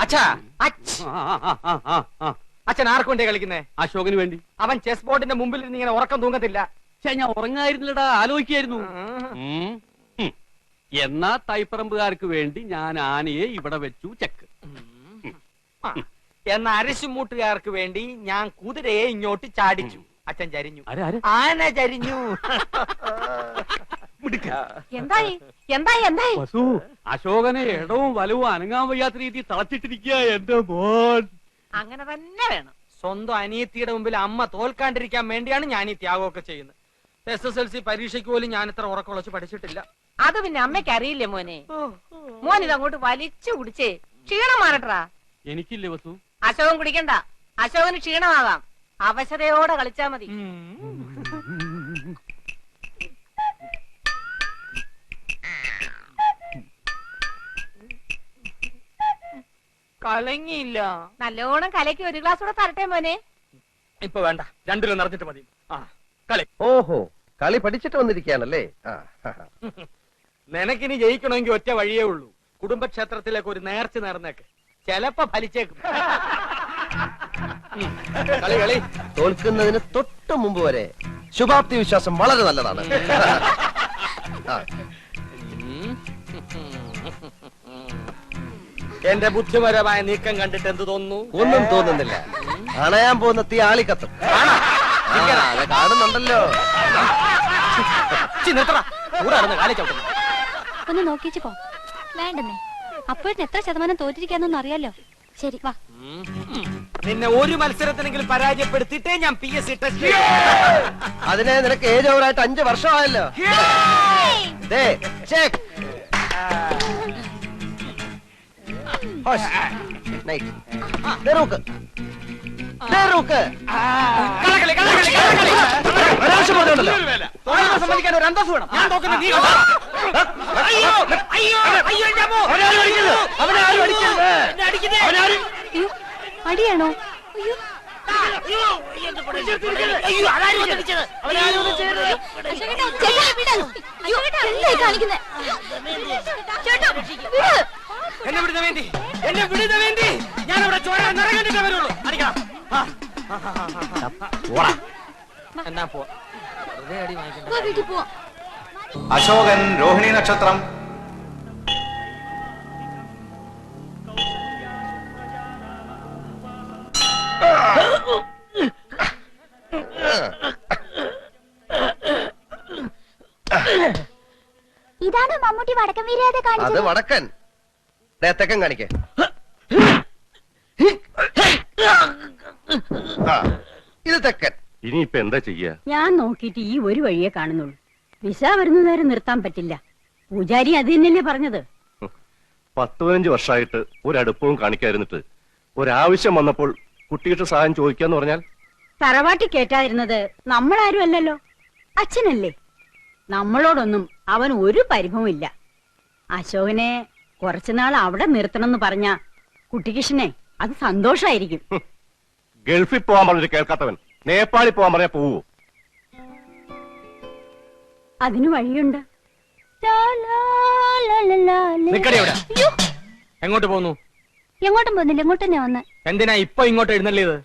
അച്ഛാ, അച്ഛൻ ആർക്ക് വേണ്ടി കളിക്കുന്നേ? അശോകന് വേണ്ടി. അവൻ ചെസ് ബോർഡിന്റെ മുമ്പിൽ ഇരുന്ന് ഇങ്ങനെ ഉറക്കം തൂങ്ങത്തില്ല. ഞാൻ ഉറങ്ങായിരുന്നില്ലടാ, ആലോചിക്കായിരുന്നു. എന്നാ തൈപ്പറമ്പുകാർക്ക് വേണ്ടി ഞാൻ ആനയെ ഇവിടെ വെച്ചു ചെക്ക്. എന്ന അരിശുമൂട്ടുകാർക്ക് വേണ്ടി ഞാൻ കുതിരയെ ഇങ്ങോട്ട് ചാടിച്ചു. അച്ഛൻ ചരിഞ്ഞു, ആന ചരിഞ്ഞു. അശോകനെ ഇടവും വലവും അനങ്ങാൻ വയ്യാത്ത രീതി തളച്ചിട്ടിരിക്കുക എന്റെ മോൻ. അങ്ങനെ തന്നെ വേണം. സ്വന്തം അനിയത്തിയുടെ മുമ്പിൽ അമ്മ തോൽക്കാണ്ടിരിക്കാൻ വേണ്ടിയാണ് ഞാൻ ഈ ത്യാഗമൊക്കെ ചെയ്യുന്നത്. SSLC പരീക്ഷയ്ക്ക് പോലും ഞാൻ ഇത്ര ഉറക്കുളച്ച് പഠിച്ചിട്ടില്ല. അത് പിന്നെ അമ്മയ്ക്ക് അറിയില്ലേ മോനെ? മോൻ ഇതങ്ങോട്ട് വലിച്ചു കുടിച്ചേ ക്ഷീണം മാറട്ടാ. എനിക്കില്ലേ വസു? അശോകൻ കുടിക്കണ്ട, അശോകന് ക്ഷീണമാകാം. അവശതയോടെ കളിച്ചാ മതി. കലങ്ങിയില്ല. നല്ലോണം കലക്കി ഒരു ഗ്ലാസ് കൂടെ തരട്ടെ മോനെ. ഇപ്പൊ വേണ്ട, രണ്ടിലും നിറഞ്ഞിട്ട് മതി. കളി. ഓഹോ, കളി പഠിച്ചിട്ട് വന്നിരിക്കുകയാണല്ലേ. നിനക്കിനി ജയിക്കണമെങ്കിൽ ഒറ്റ വഴിയേ ഉള്ളൂ. കുടുംബക്ഷേത്രത്തിലേക്ക് ഒരു നേർച്ച നേർന്നേക്ക്, ചെലപ്പോ ഫലിച്ചേക്കും. കളി കളി. തോൽക്കുന്നതിന് തൊട്ട് മുമ്പ് വരെ ശുഭാപ്തി വിശ്വാസം വളരെ നല്ലതാണ്. എന്റെ ബുദ്ധിപരമായ നീക്കം കണ്ടിട്ട് എന്ത് തോന്നുന്നു? ഒന്നും തോന്നുന്നില്ല. അണയാൻ പോകുന്ന തീ ആളിക്കത്തും. കാണുന്നുണ്ടല്ലോ. ഒന്ന് നോക്കിച്ചു പോ. വേണ്ടെന്നേ, അപ്പോഴത്തെ എത്ര ശതമാനം തോറ്റിരിക്കാന്നൊന്നും അറിയാലോ. ശരി വാ. നിന്നെ ഒരു മത്സരത്തിനെങ്കിലും പരാജയപ്പെടുത്തിയിട്ടേ ഞാൻ PSC ടെസ്റ്റ്. അതിനെ നിനക്ക് ഏജ് ഓവറായിട്ട് 5 വർഷമായല്ലോ. സമ്മതിക്കാൻ ഒരു അന്തസ് വേണം. ഞാൻ നോക്കുന്നത് നീ അടിയാണോ? എന്നെ വിടുന്ന വേണ്ടി, എന്നെ വിടുന്ന വേണ്ടി ഞാനിവിടെ ചോര നിറകണ്ടിട്ടേ വരുള്ളൂ. അടിക്കണം. എന്നാ പോ. അശോകൻ രോഹിണി നക്ഷത്രം. ഇതാണ് മമ്മൂട്ടി വടക്കൻ വീരത കാണിച്ചത്. അത് വടക്കൻ, തെക്കൻ കാണിക്കേ. ഇത് തെക്കൻ. ഇനിയിപ്പൊ എന്താ ചെയ്യാ? ഞാൻ നോക്കിയിട്ട് ഈ ഒരു വഴിയെ കാണുന്നുള്ളൂ. വിസ വരുന്നവരെ നിർത്താൻ പറ്റില്ല. പൂജാരി അത് തന്നെയല്ലേ പറഞ്ഞത്. 10-15 വർഷമായിട്ട് ഒരടുപ്പവും കാണിക്കാതിരുന്നിട്ട് ഒരാവശ്യം വന്നപ്പോൾ കുട്ടിയുടെ സഹായം ചോദിക്കാന്ന് പറഞ്ഞാൽ തറവാട്ടി കേറ്റാതിരുന്നത് നമ്മളാരും അല്ലല്ലോ, അച്ഛനല്ലേ. നമ്മളോടൊന്നും അവൻ ഒരു പരിഭവം ഇല്ല. അശോകനെ കുറച്ചുനാൾ അവിടെ നിർത്തണമെന്ന് പറഞ്ഞ കുട്ടികൃഷ്ണനെ അത് സന്തോഷായിരിക്കും. ഗൾഫിൽ പോവാൻ പറഞ്ഞിട്ട് കേൾക്കാത്തവൻ നേപ്പാളിൽ പോവാൻ പറഞ്ഞാൽ പോവോ? അതിന് വഴിയുണ്ട്. എങ്ങോട്ട് പോന്നു? എങ്ങോട്ടും പോകുന്നില്ല, ഇങ്ങോട്ട് തന്നെ വന്ന്. എന്തിനാ ഇപ്പൊ ഇങ്ങോട്ട് എഴുന്നള്ളിയത്?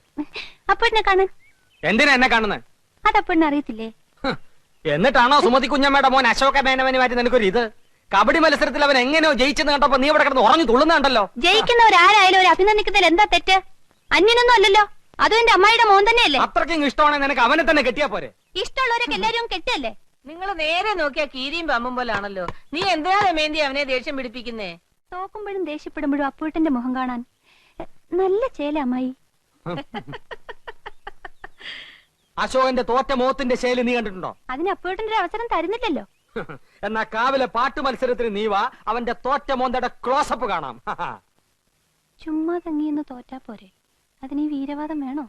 അപ്പോഴെന്നെ കാണാൻ. എന്തിനാ എന്നെ കാണുന്നത്? അതപ്പോഴെന്നെ അറിയത്തില്ലേ? എന്നിട്ടാണോ സുമതി കുഞ്ഞമ്മയുടെ മോൻ അശോക മേനവന് മാറ്റി നിനക്കൊരു ഇത്? കബഡി മത്സരത്തിൽ അവൻ എങ്ങനെയോ ജയിച്ചെന്ന് കണ്ടപ്പോ നീ ഇവിടെ കിടന്ന് ഉറഞ്ഞു തുള്ളുന്നുണ്ടല്ലോ. ജയിക്കുന്നവരാരായാലും ഒരു അഭിനന്ദിക്കുന്നതിൽ എന്താ തെറ്റ്? അന്യനൊന്നും അല്ലല്ലോ, അതും എന്റെ അമ്മായിയുടെ മോൻ തന്നെയല്ലേ. അത്രയ്ക്കും ഇഷ്ടമാണെങ്കിൽ നിനക്ക് അവനെ തന്നെ കെട്ടിയാ പോരെ? ഇഷ്ടമുള്ളവരൊക്കെ എല്ലാരും കെട്ടല്ലേ. നിങ്ങൾ നേരെ നോക്കിയാ കീരിയും പമ്പും പോലാണല്ലോ. നീ എന്തിനാ രമേന്തി അവനെ ദേഷ്യം പിടിപ്പിക്കുന്നേ? തോക്കുമ്പോഴും ദേഷ്യപ്പെടുമ്പോഴും അപ്പൂട്ടന്റെ മുഖം കാണാൻ നല്ല ചേല അമ്മായി. അശോകന്റെ തോറ്റ മോത്തിന്റെ ശൈലി നീ കണ്ടിട്ടുണ്ടോ? അതിന് അപ്പൂട്ടന്റെ ഒരു അവസരം തരുന്നില്ലല്ലോ. എന്നാ കാവിലെ പാട്ട് മത്സരത്തിന് നീ വാ, അവന്റെ തോറ്റ മോന്തയുടെ ക്ലോസപ്പ് കാണാം. ചുമ്മാ തങ്ങിയെന്ന് തോറ്റാ പോരെ, അതിന് ഈ വീരവാദം വേണോ?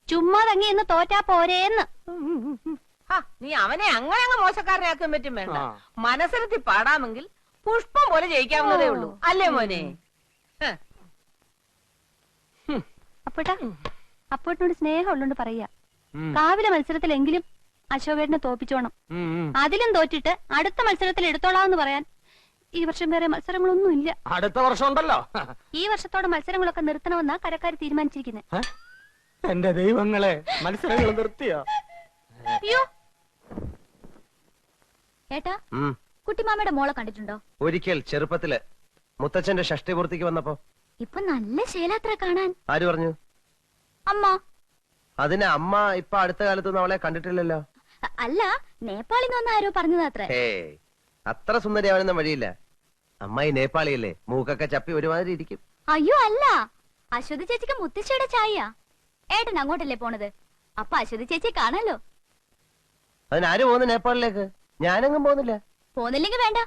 ചുമ്മാ തങ്ങിയെന്ന് തോറ്റാ പോരേന്ന്. നീ അവനെ അങ്ങനെ അങ്ങ് മോശക്കാരനാക്കാൻ പറ്റും വേണ്ട. മനസ്സിലെത്തി പാടാമെങ്കിൽ പുഷ്പം പോലെ ജയിക്കാവുന്നതേ ഉള്ളൂ, അല്ലേ മോനെ? അപ്പോട്ടാ, അപ്പോട്ടിനോട് സ്നേഹം ഉള്ളോണ്ട് പറയാ, കാവിലെ മത്സരത്തിലെങ്കിലും അശോകേട്ടനെ തോപ്പിച്ചോണം. അതിലും തോറ്റിട്ട് അടുത്ത മത്സരത്തിൽ എടുത്തോളാന്ന് പറയാൻ ഈ വർഷം വേറെ മത്സരങ്ങളൊന്നും ഇല്ല. അടുത്ത വർഷം ഉണ്ടല്ലോ. ഈ വർഷത്തോടെ മത്സരങ്ങളൊക്കെ നിർത്തണമെന്നാ കരക്കാർ തീരുമാനിച്ചിരിക്കുന്നത്. എന്റെ ദൈവങ്ങളെ, മത്സരങ്ങൾ നിർത്തിയോ? അയ്യോ ഏട്ടാ, കുട്ടിമാമയുടെ മോളെ കണ്ടിട്ടുണ്ടോ? ഒരിക്കൽ ചെറുപ്പത്തില് മുത്തച്ഛന്റെ ഷഷ്ടിപൂർത്തിക്ക് വന്നപ്പോ. ഇപ്പൊ നല്ല ശേലാത്ര കാണാൻ. ആര് പറഞ്ഞു? അമ്മ. അതിന് അമ്മ ഇപ്പൊ അടുത്ത കാലത്തൊന്നും അവളെ കണ്ടിട്ടില്ലല്ലോ. അല്ല, നേപ്പാളിൽ നിന്ന് ആരോ പറഞ്ഞതാത്രേ. അത്ര സുന്ദരിയാവാനൊന്നും വഴിയില്ല. അമ്മായി നേപ്പാളിയല്ലേ, മൂക്കൊക്കെ ചപ്പി ഒരുമാതിരി ഇരിക്കും. അയ്യോ അല്ല, അശ്വതി ചേച്ചിക്ക് മുത്തശ്ശിയുടെ ചായ. ഏട്ടൻ അങ്ങോട്ടല്ലേ പോണത്, അപ്പൊ അശ്വതി ചേച്ചിയെ കാണാലോ. അതിനാര് പോകുന്നു നേപ്പാളിലേക്ക്? ഞാനെങ്ങും പോകുന്നില്ല. പോന്നില്ലെങ്കിൽ വേണ്ട,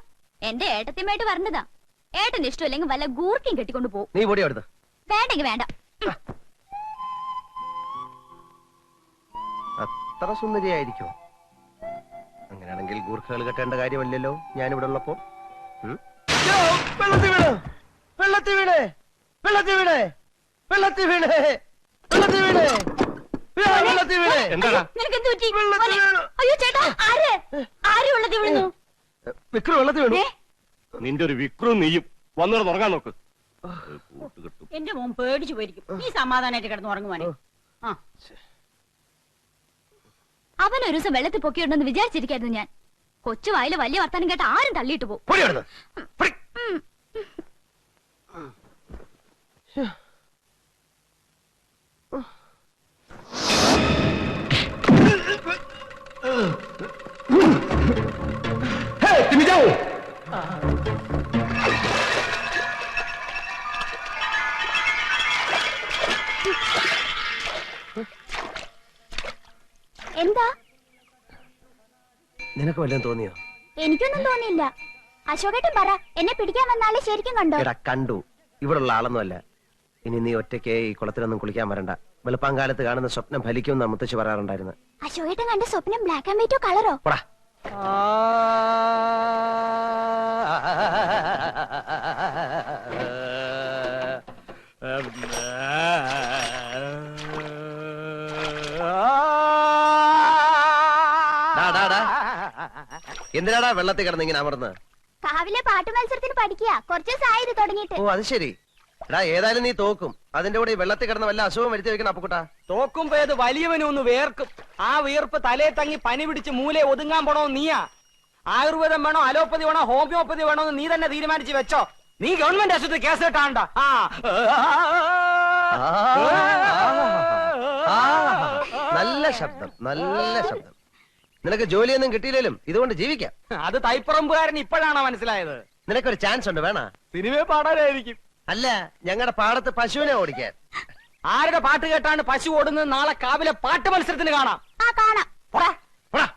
എന്റെ ഏട്ടത്തിയുമായിട്ട് വരണ്ടതാ. ഏട്ടന് ഇഷ്ടമില്ലെങ്കിൽ വല്ല ഗൂർക്കയും കെട്ടിക്കൊണ്ട് പോകും. നീ പൊടി അവിടുന്ന്. വേണ്ടെങ്കിൽ വേണ്ട. അത്ര സുന്ദരിയായിരിക്കോ? അങ്ങനെയാണെങ്കിൽ ഗൂർഖകൾ കെട്ടേണ്ട കാര്യമല്ലല്ലോ ഞാനിവിടെ ഉള്ളപ്പോ. വെള്ളത്തി വീണ്, വെള്ളത്തി വീണ്, വെള്ളത്തി വീണ്, വെള്ളത്തി വീണ്, വെള്ളത്തി വീണ്, വെള്ളത്തി വീണ്. എന്താടാ? നിനക്കെന്ത് പറ്റി? വെള്ളത്തിൽ വീണു. അയ്യോ ചേട്ടാ, ആര് വെള്ളത്തിൽ വീഴുന്നു? വിക്രു വെള്ളത്തി വീണു. നിന്റെ ഒരു വിക്രും നീയും വന്നിട്ട് ഉറങ്ങാൻ നോക്ക്. കൂട്ടുകെട്ടും. എന്റെ മോൻ പേടിച്ചു പോയിരിക്കും. നീ സമാധാനായിട്ട് കിടന്ന് ഉറങ്ങുവാനെ. ആ അവൻ ഒരു ദിവസം വെള്ളത്തിൽ പൊക്കിയുണ്ടെന്ന് വിചാരിച്ചിരിക്കായിരുന്നു ഞാൻ. കൊച്ചു വായില് വലിയ വർത്താനം കേട്ട ആരും തള്ളിയിട്ട് പോകും. പൊടി അവിടുന്ന്. പൊടി. എന്താ? നിനക്ക് വല്ലതും തോന്നിയോ? എനിക്കൊന്നും തോന്നിയില്ല. അശോകേട്ടൻ പറ, എന്നെ പിടിക്കാൻ വന്നാലേ ശരിക്കും കണ്ടോ? എടാ കണ്ടു, ഇവിടുള്ള ആളൊന്നും അല്ല. ഇനി നീ ഒറ്റയ്ക്ക് ഈ കുളത്തിലൊന്നും കുളിക്കാൻ വരണ്ട. വെളുപ്പാങ്കാലത്ത് കാണുന്ന സ്വപ്നം ഫലിക്കുമെന്ന് മുത്തച്ഛി പറയാറുണ്ടായിരുന്നു. അശോകേട്ടൻ കണ്ട സ്വപ്നം ബ്ലാക്ക് ആൻഡ് വൈറ്റോ കളറോ? പോടാ. എന്തിനാടാ വെള്ളത്തിൽ കിടന്ന് ഇങ്ങനെ അമർന്ന്? കാവിലെ പാട്ട് മത്സരത്തിന് പഠിക്കുക. കുറച്ച് ദിവസമായി ഇത് തുടങ്ങിയിട്ട്. ഓ അത് ശരി. എടാ ഏതായാലും നീ തോക്കും. അതിന്റെ കൂടെ ഈ വെള്ളത്തിൽ കിടന്ന് വല്ല അസുഖം വരുത്തി വെക്കണം അപ്പുക്കുട്ടാ. തോക്കുമ്പോ ഏത് വലിയവനും ഒന്ന് വേർക്കും. ആ വീർപ്പ് തലേ തങ്ങി പനി പിടിച്ച് മൂലെ ഒതുങ്ങാൻ പോണോ നീയാ? ആയുർവേദം വേണോ, അലോപ്പതി വേണോ, ഹോമിയോപ്പതി വേണോ എന്ന് നീ തന്നെ തീരുമാനിച്ച് വെച്ചോ. നീ ഗവൺമെന്റ് ആശുപത്രി കേസ് കിട്ടാണ്ട. നല്ല ശബ്ദം, നല്ല ശബ്ദം. നിനക്ക് ജോലിയൊന്നും കിട്ടിയില്ലേലും ഇതുകൊണ്ട് ജീവിക്കാം. അത് തൈപ്പറമ്പുകാരൻ ഇപ്പോഴാണോ മനസ്സിലായത്? നിനക്കൊരു ചാൻസ് ഉണ്ട്, വേണ? സിനിമയെ പാടാനായിരിക്കും. അല്ല, ഞങ്ങളുടെ പാടത്ത് പശുവിനെ ഓടിക്കാൻ. ആരുടെ പാട്ട് കേട്ടാണ് പശു ഓടുന്നത്? നാളെ കാവിലെ പാട്ട് മത്സരത്തിന് കാണാം. ആ കാണാം. പോടാ, പോടാ.